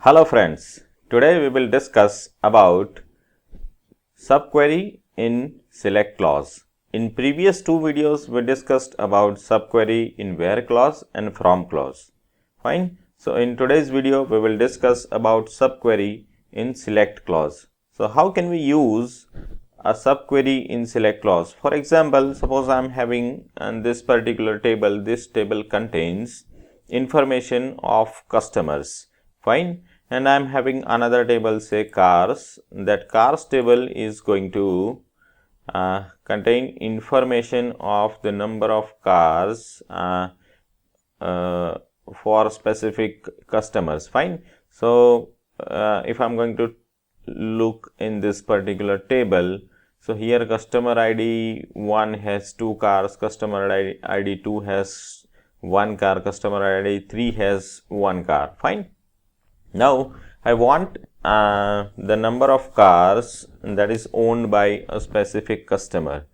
Hello friends, today we will discuss about subquery in select clause. In previous two videos we discussed about subquery in where clause and from clause. Fine. So in today's video we will discuss about subquery in select clause. So how can we use a subquery in select clause? For example, suppose I am having this particular table. This table contains information of customers. Fine. And I am having another table, say cars. That cars table is going to contain information of the number of cars for specific customers. Fine. So if I am going to look in this particular table, so here customer ID 1 has 2 cars, customer ID 2 has 1 car, customer ID 3 has 1 car. Fine. Now I want the number of cars that is owned by a specific customer.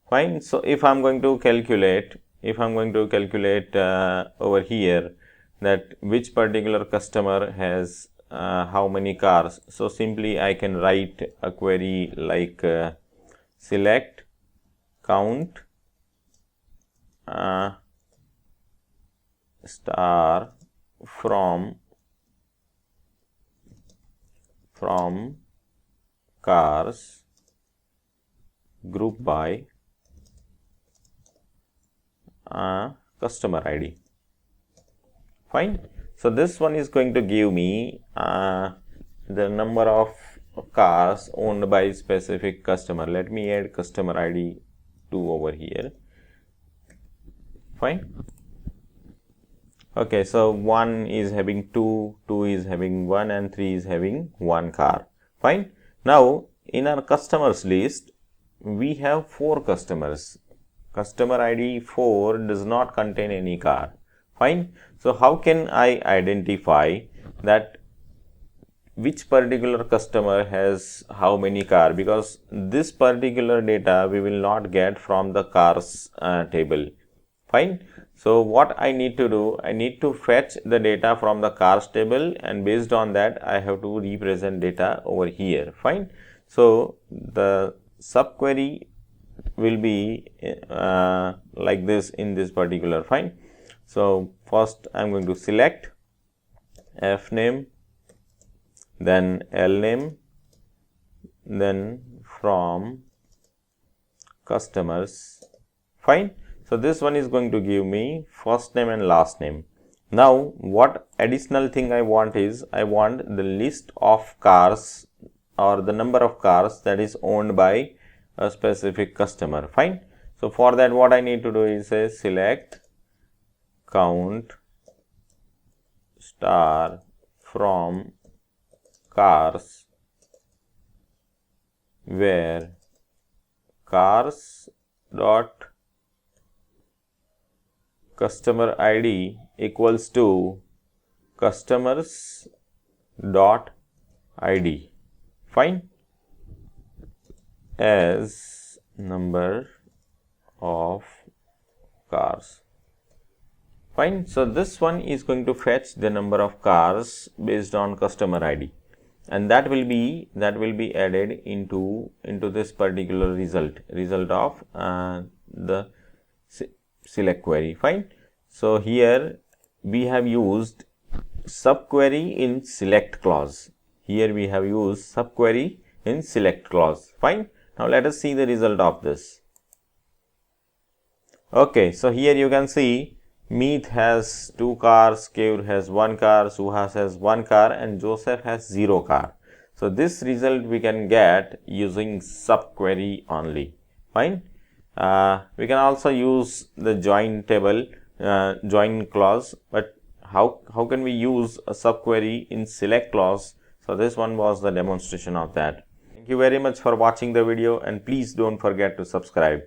Fine. So if I'm going to calculate, over here that which particular customer has how many cars, so simply I can write a query like select count star from cars group by customer ID. Fine. So this one is going to give me the number of cars owned by specific customer. Let me add customer ID 2 over here. Fine. Okay, so 1 is having 2, 2 is having 1 and 3 is having 1 car. Fine. Now, in our customers list, we have 4 customers. Customer ID 4 does not contain any car. Fine. So, how can I identify that which particular customer has how many car? Because this particular data we will not get from the cars table. Fine. So what I need to do, I need to fetch the data from the cars table, and based on that I have to represent data over here. Fine. So the subquery will be like this in this particular. Fine. So first I am going to select f name, then l name, then from customers. Fine. So this one is going to give me first name and last name. Now what additional thing I want is, I want the list of cars or the number of cars that is owned by a specific customer. Fine. So for that what I need to do is say select count star from cars where cars dot customer ID equals to customers dot ID. Fine. As number of cars. Fine. So this one is going to fetch the number of cars based on customer ID, and that will be added into this particular result of the select query. Fine. So here we have used subquery in select clause. Here we have used subquery in select clause. Fine. Now let us see the result of this. Okay, so here you can see Meet has 2 cars, Kev has 1 car, Suhas has 1 car, and Joseph has 0 car. So this result we can get using subquery only. Fine. We can also use the join table, join clause, but how can we use a subquery in select clause? So this one was the demonstration of that. Thank you very much for watching the video, and please don't forget to subscribe.